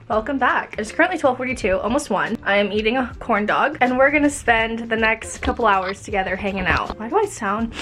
Welcome back. It's currently 12:42, almost 1. I am eating a corn dog and we're gonna spend the next couple hours together hanging out. Why do I sound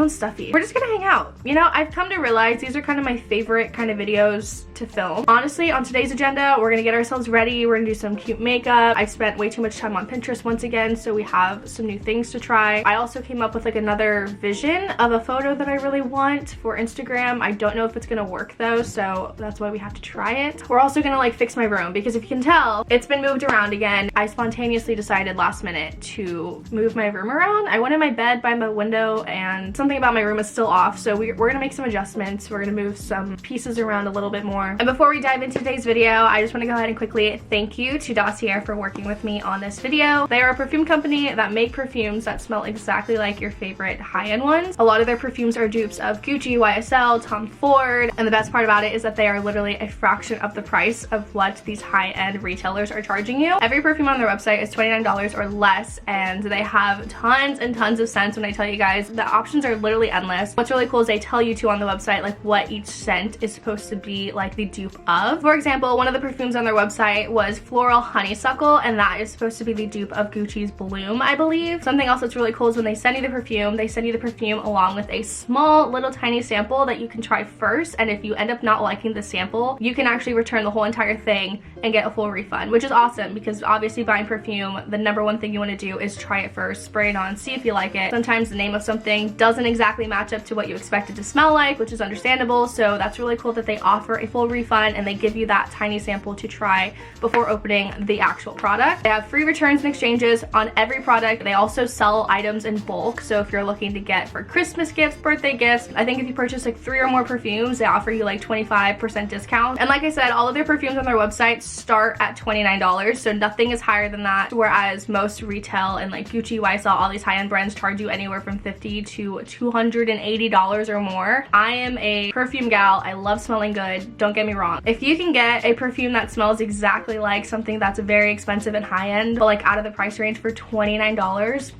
stuffy? We're just gonna hang out. You know, I've come to realize these are kind of my favorite kind of videos to film. Honestly, on today's agenda, we're gonna get ourselves ready. We're gonna do some cute makeup. I spent way too much time on Pinterest once again, so we have some new things to try. I also came up with like another vision of a photo that I really want for Instagram. I don't know if it's gonna work though, so that's why we have to try it. We're also gonna like fix my room because if you can tell, it's been moved around again. I spontaneously decided last minute to move my room around. I went in my bed by my window and something about my room is still off, so we're gonna make some adjustments. We're gonna move some pieces around a little bit more. And before we dive into today's video, I just want to go ahead and quickly thank you to Dossier for working with me on this video. They are a perfume company that make perfumes that smell exactly like your favorite high-end ones. A lot of their perfumes are dupes of Gucci, YSL, Tom Ford, and the best part about it is that they are literally a fraction of the price of what these high-end retailers are charging you. Every perfume on their website is $29 or less, and they have tons and tons of scents. When I tell you guys, the options are literally endless. What's really cool is they tell you to on the website like what each scent is supposed to be like the dupe of. For example, one of the perfumes on their website was Floral Honeysuckle, and that is supposed to be the dupe of Gucci's Bloom, I believe. Something else that's really cool is when they send you the perfume, they send you the perfume along with a small little tiny sample that you can try first, and if you end up not liking the sample, you can actually return the whole entire thing and get a full refund, which is awesome because obviously buying perfume, the #1 thing you want to do is try it first, spray it on, see if you like it. Sometimes the name of something doesn't exactly match up to what you expect it to smell like, which is understandable, so that's really cool that they offer a full refund and they give you that tiny sample to try before opening the actual product. They have free returns and exchanges on every product. They also sell items in bulk, so if you're looking to get for Christmas gifts, birthday gifts, I think if you purchase like 3 or more perfumes, they offer you like 25% discount. And like I said, all of their perfumes on their website start at $29, so nothing is higher than that, whereas most retail and like Gucci, YSL, all these high-end brands charge you anywhere from $50 to $280 or more. I am a perfume gal. I love smelling good. Don't get me wrong. If you can get a perfume that smells exactly like something that's very expensive and high-end, but like out of the price range for $29,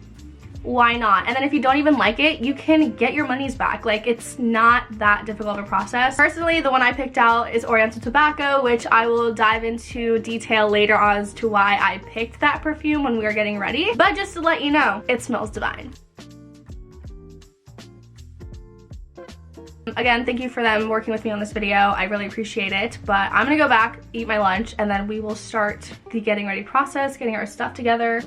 why not? And then if you don't even like it, you can get your monies back. Like, it's not that difficult of a process. Personally, the one I picked out is Oriental Tobacco, which I will dive into detail later on as to why I picked that perfume when we were getting ready. But just to let you know, it smells divine. Again, thank you for them working with me on this video. I really appreciate it, but I'm gonna go back, eat my lunch, and then we will start the getting ready process, getting our stuff together.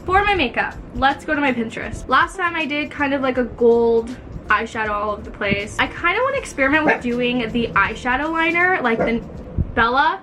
For my makeup, let's go to my Pinterest. Last time I did kind of like a gold eyeshadow all over the place. I kind of want to experiment with doing the eyeshadow liner, like the Bella.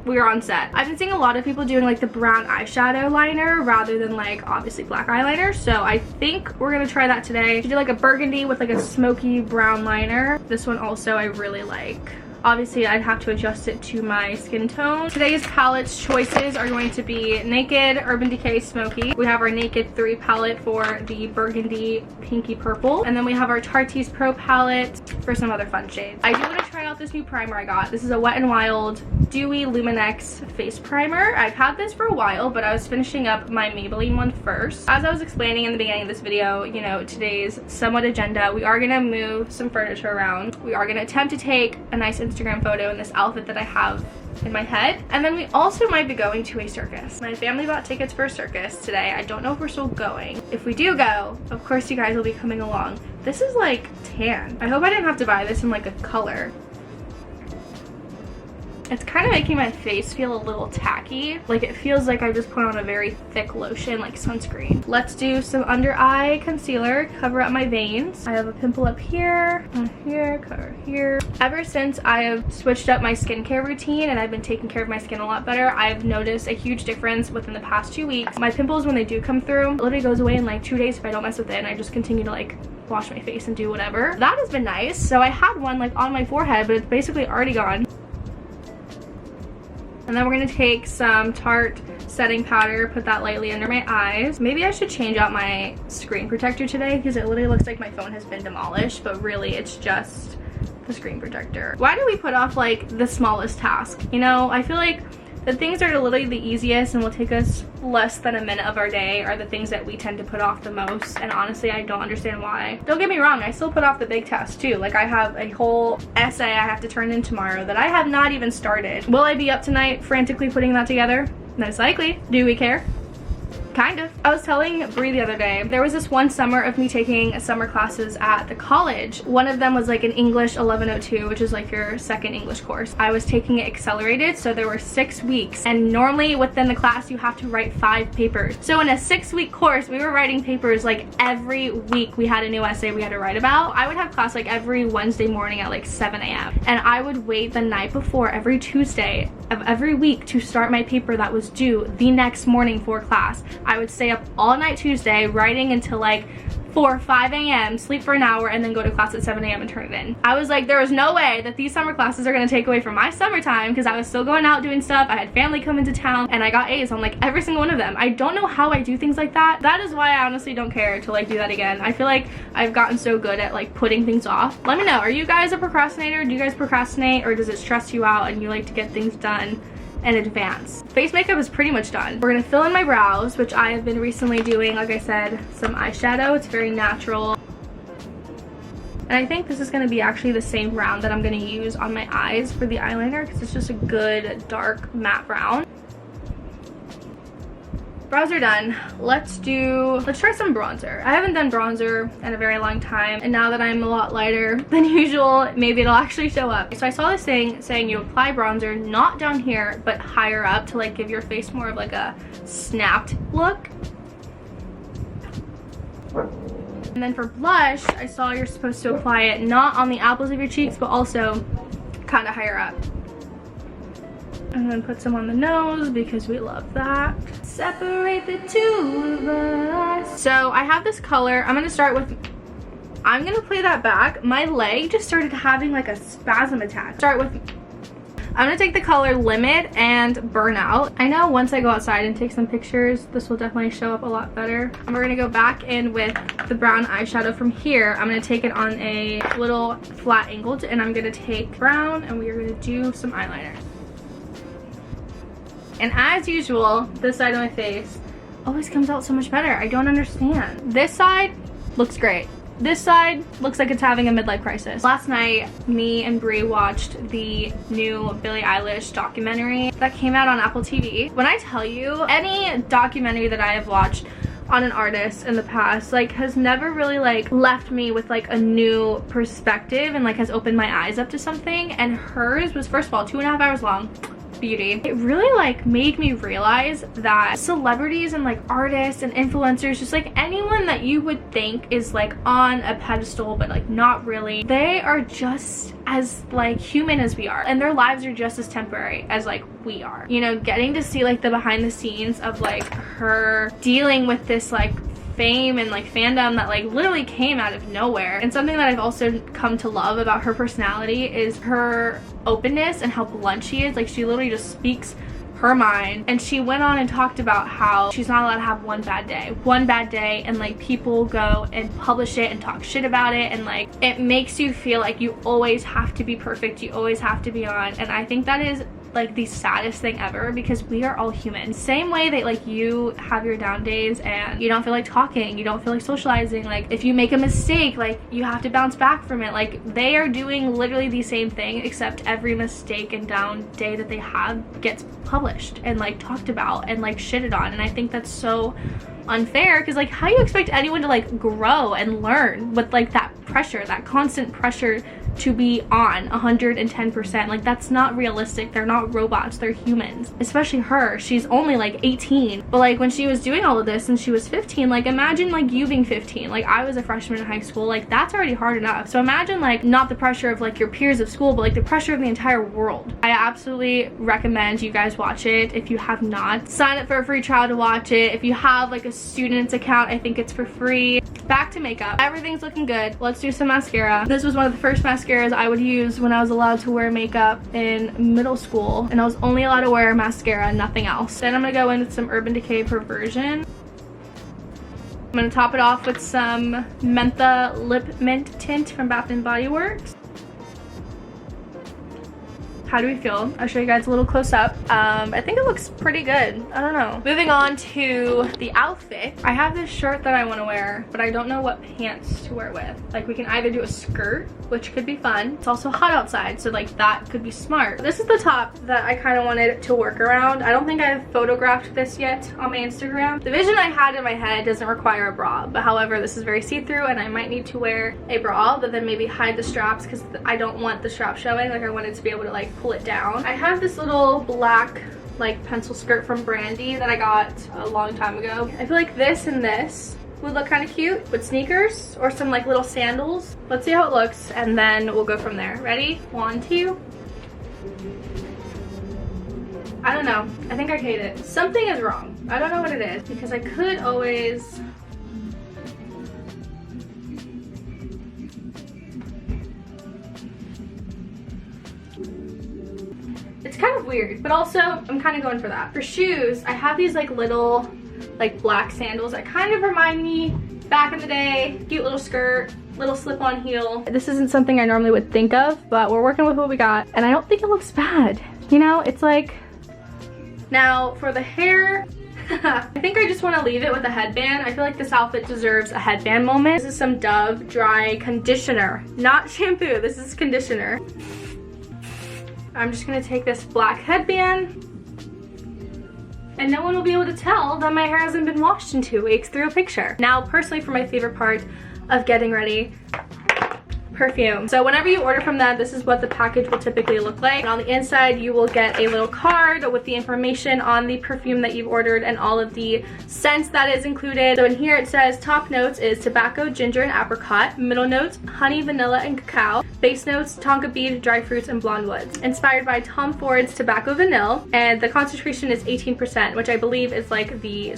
We were on set. I've been seeing a lot of people doing like the brown eyeshadow liner rather than like obviously black eyeliner, so I think we're gonna try that today. To do like a burgundy with like a smoky brown liner. This one also I really like. Obviously, I'd have to adjust it to my skin tone. Today's palette's choices are going to be Naked, Urban Decay, Smoky. We have our Naked 3 palette for the burgundy, pinky purple. And then we have our Tarte's Pro palette for some other fun shades. I do want to try out this new primer I got. This is a Wet n Wild Dewy Luminex face primer. I've had this for a while, but I was finishing up my Maybelline one first. As I was explaining in the beginning of this video, you know, today's somewhat agenda, we are gonna move some furniture around. We are gonna attempt to take a nice Instagram photo in this outfit that I have in my head, and then we also might be going to a circus. My family bought tickets for a circus today. I don't know if we're still going. If we do go, of course you guys will be coming along. This is like tan. I hope I didn't have to buy this in like a color. It's kind of making my face feel a little tacky. Like, it feels like I just put on a very thick lotion, like sunscreen. Let's do some under eye concealer, cover up my veins. I have a pimple up here, on here, cover here. Ever since I have switched up my skincare routine and I've been taking care of my skin a lot better, I've noticed a huge difference within the past 2 weeks. My pimples, when they do come through, it literally goes away in like 2 days if I don't mess with it, and I just continue to like wash my face and do whatever. That has been nice. So I had one like on my forehead, but it's basically already gone. And then we're gonna take some Tarte setting powder, put that lightly under my eyes. Maybe I should change out my screen protector today because it literally looks like my phone has been demolished, but really it's just the screen protector. Why do we put off like the smallest task? You know, I feel like The things that are literally the easiest and will take us less than a minute of our day are the things that we tend to put off the most, and honestly I don't understand why. Don't get me wrong, I still put off the big tasks too. Like I have a whole essay I have to turn in tomorrow that I have not even started. Will I be up tonight frantically putting that together? Most likely. Do we care? Kind of. I was telling Brie the other day, there was this one summer of me taking summer classes at the college. One of them was like an English 1102, which is like your second English course. I was taking it accelerated, so there were 6 weeks, and normally within the class you have to write 5 papers. So in a 6-week course, we were writing papers like every week. We had a new essay we had to write about. I would have class like every Wednesday morning at like 7 a.m. and I would wait the night before every Tuesday of every week to start my paper that was due the next morning for class. I would stay up all night Tuesday writing until like 4 or 5 a.m., sleep for an hour, and then go to class at 7 a.m. and turn it in. I was like, there was no way that these summer classes are gonna take away from my summertime, because I was still going out doing stuff. I had family come into town and I got A's on like every single one of them. I don't know how I do things like that. That is why I honestly don't care to like do that again. I feel like I've gotten so good at like putting things off. Let me know, are you guys a procrastinator? Do you guys procrastinate, or does it stress you out and you like to get things done in advance? Face makeup is pretty much done. We're gonna fill in my brows, which I have been recently doing, like I said, some eyeshadow. It's very natural. And I think this is gonna be actually the same brown that I'm gonna use on my eyes for the eyeliner, because it's just a good dark matte brown. Brows are done. Let's try some bronzer. I haven't done bronzer in a very long time, and now that I'm a lot lighter than usual, maybe it'll actually show up. So I saw this thing saying you apply bronzer not down here but higher up to like give your face more of like a snapped look. And then for blush, I saw you're supposed to apply it not on the apples of your cheeks but also kind of higher up. And then put some on the nose because we love that. Separate the two of us. So I have this color. I'm gonna play that back. My leg just started having like a spasm attack. I'm gonna take the color Limit and Burnout. I know once I go outside and take some pictures, this will definitely show up a lot better. And we're gonna go back in with the brown eyeshadow from here. I'm gonna take it on a little flat angle, and I'm gonna take brown, and we are gonna do some eyeliner. And as usual, this side of my face always comes out so much better. I don't understand. This side looks great. This side looks like it's having a midlife crisis. Last night, me and Brie watched the new Billie Eilish documentary that came out on Apple TV. When I tell you, any documentary that I have watched on an artist in the past like has never really like left me with like a new perspective and like has opened my eyes up to something, and hers was, first of all, 2.5 hours long. Beauty. It really like made me realize that celebrities and like artists and influencers, just like anyone that you would think is like on a pedestal but like not really, they are just as like human as we are, and their lives are just as temporary as like we are. You know, getting to see like the behind the scenes of like her dealing with this like fame and like fandom that like literally came out of nowhere. And something that I've also come to love about her personality is her openness and how blunt she is. Like she literally just speaks her mind, and she went on and talked about how she's not allowed to have one bad day, and like people go and publish it and talk shit about it, and like it makes you feel like you always have to be perfect, you always have to be on. And I think that is like the saddest thing ever, because we are all human. Same way that like you have your down days and you don't feel like talking, you don't feel like socializing, like if you make a mistake, like you have to bounce back from it. Like they are doing literally the same thing, except every mistake and down day that they have gets published and like talked about and like shitted on. And I think that's so unfair, because like how do you expect anyone to like grow and learn with like that pressure, that constant pressure to be on 110%? Like that's not realistic. They're not robots, they're humans. Especially her, she's only like 18, but like when she was doing all of this and she was 15, like imagine like you being 15. Like I was a freshman in high school, like that's already hard enough. So imagine like not the pressure of like your peers of school, but like the pressure of the entire world. I absolutely recommend you guys watch it. If you have not, sign up for a free trial to watch it. If you have like a student's account, I think it's for free. Back to makeup. Everything's looking good. Let's do some mascara. This was one of the first mascaras I would use when I was allowed to wear makeup in middle school, and I was only allowed to wear mascara, nothing else. Then I'm gonna go in with some Urban Decay Perversion. I'm gonna top it off with some Mentha Lip Mint Tint from Bath & Body Works. How do we feel? I'll show you guys a little close up. I think it looks pretty good. I don't know. Moving on to the outfit. I have this shirt that I want to wear, but I don't know what pants to wear it with. Like, we can either do a skirt, which could be fun. It's also hot outside, so like that could be smart. This is the top that I kind of wanted to work around. I don't think I've photographed this yet on my Instagram. The vision I had in my head doesn't require a bra, but however, this is very see-through and I might need to wear a bra, but then maybe hide the straps because I don't want the strap showing. Like, I wanted to be able to like pull it down. I have this little black like pencil skirt from Brandy that I got a long time ago. I feel like this and this would look kind of cute with sneakers or some like little sandals. Let's see how it looks and then we'll go from there. Ready? 1, 2. I don't know. I think I hate it. Something is wrong. I don't know what it is because I could always... It's kind of weird, but also I'm kind of going for that. For shoes, I have these like little like black sandals that kind of remind me back in the day. Cute little skirt, little slip-on heel. This isn't something I normally would think of, but we're working with what we got and I don't think it looks bad. You know, it's like... Now for the hair, I think I just want to leave it with a headband. I feel like this outfit deserves a headband moment. This is some Dove dry conditioner, not shampoo. This is conditioner. I'm just gonna take this black headband and no one will be able to tell that my hair hasn't been washed in 2 weeks through a picture. Now, personally, for my favorite part of getting ready, perfume. So whenever you order from them, this is what the package will typically look like. And on the inside, you will get a little card with the information on the perfume that you've ordered and all of the scents that is included. So in here it says top notes is tobacco, ginger, and apricot. Middle notes, honey, vanilla, and cacao. Base notes, tonka bead, dry fruits, and blonde woods. Inspired by Tom Ford's Tobacco Vanille, and the concentration is 18%, which I believe is like the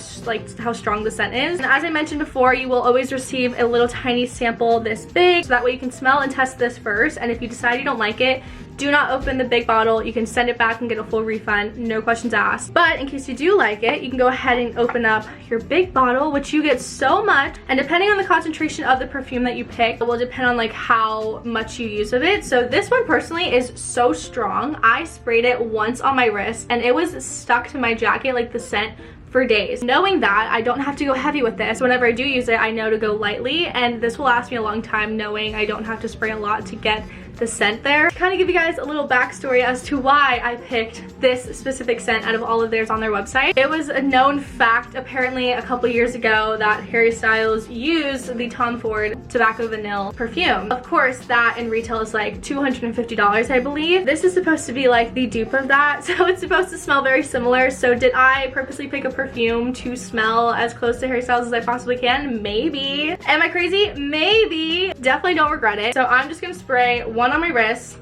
how strong the scent is. And as I mentioned before, you will always receive a little tiny sample this big, so that way you can smell and test this first, and if you decide you don't like it, do not open the big bottle. You can send it back and get a full refund, no questions asked. But in case you do like it, you can go ahead and open up your big bottle, which you get so much, and depending on the concentration of the perfume that you pick, it will depend on like how much you use of it. So this one personally is so strong. I sprayed it once on my wrist and it was stuck to my jacket, like the scent, for days. Knowing that, I don't have to go heavy with this. Whenever I do use it, I know to go lightly, and this will last me a long time knowing I don't have to spray a lot to get the scent there. Kind of give you guys a little backstory as to why I picked this specific scent out of all of theirs on their website. It was a known fact apparently a couple years ago that Harry Styles used the Tom Ford Tobacco Vanille perfume. Of course, that in retail is like $250, I believe. This is supposed to be like the dupe of that, so it's supposed to smell very similar. So did I purposely pick a perfume to smell as close to Harry Styles as I possibly can? Maybe. Am I crazy? Maybe. Definitely don't regret it. So I'm just gonna spray one on my wrist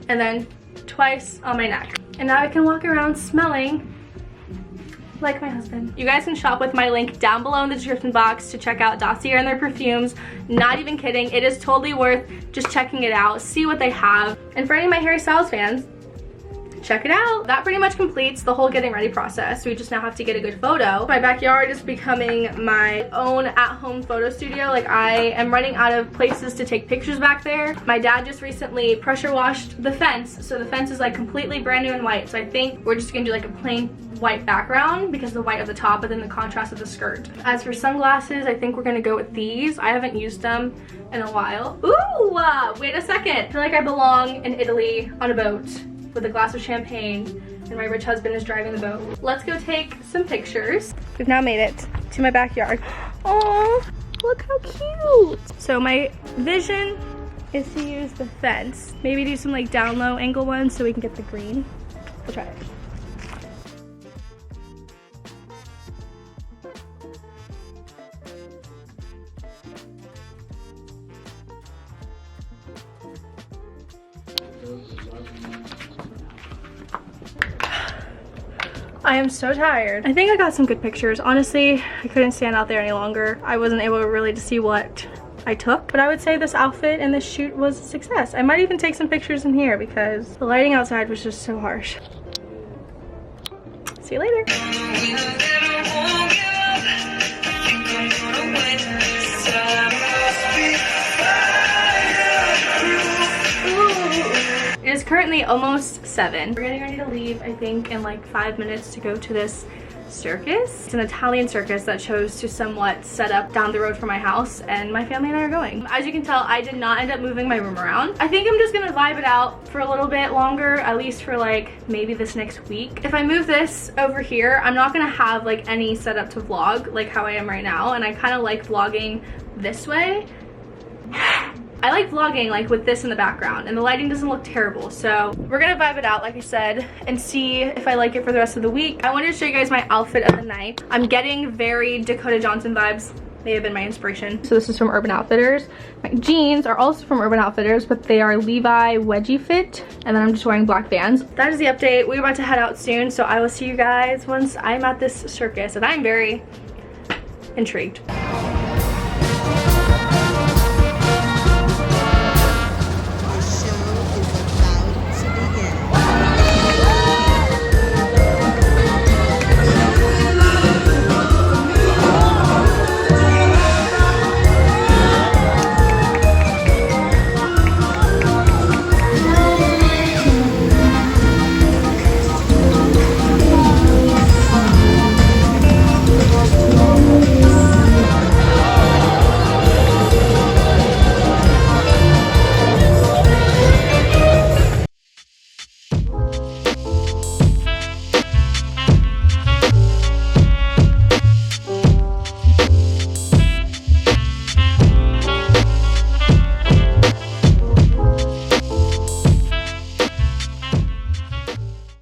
and then twice on my neck, and now I can walk around smelling like my husband. You guys can shop with my link down below in the description box to check out Dossier and their perfumes. Not even kidding, it is totally worth just checking it out, see what they have. And for any of my Harry Styles fans, check it out. That pretty much completes the whole getting ready process. We just now have to get a good photo. My backyard is becoming my own at-home photo studio. Like, I am running out of places to take pictures back there. My dad just recently pressure washed the fence, so the fence is like completely brand new and white. So I think we're just gonna do like a plain white background because of the white of the top, but then the contrast of the skirt. As for sunglasses, I think we're gonna go with these. I haven't used them in a while. Ooh, wait a second. I feel like I belong in Italy on a boat with a glass of champagne and my rich husband is driving the boat. Let's go take some pictures. We've now made it to my backyard. Oh, look how cute. So my vision is to use the fence. Maybe do some like down low angle ones so we can get the green. We'll try it. I am so tired. I think I got some good pictures. Honestly, I couldn't stand out there any longer. I wasn't able really to see what I took, but I would say this outfit and this shoot was a success. I might even take some pictures in here because the lighting outside was just so harsh. See you later. It is currently currently almost 7. We're getting ready to leave, I think, in like 5 minutes to go to this circus. It's an Italian circus that chose to somewhat set up down the road from my house, and my family and I are going. As you can tell, I did not end up moving my room around. I think I'm just gonna vibe it out for a little bit longer, at least for like maybe this next week. If I move this over here, I'm not gonna have like any setup to vlog like how I am right now, and I kind of like vlogging this way. I like vlogging like with this in the background, and the lighting doesn't look terrible, so we're gonna vibe it out like I said and see if I like it for the rest of the week. I wanted to show you guys my outfit of the night. I'm getting very Dakota Johnson vibes. They have been my inspiration. So this is from Urban Outfitters. My jeans are also from Urban Outfitters, but they are Levi wedgie fit, and then I'm just wearing black Vans. That is the update. We're about to head out soon, so I will see you guys once I'm at this circus, and I'm very intrigued.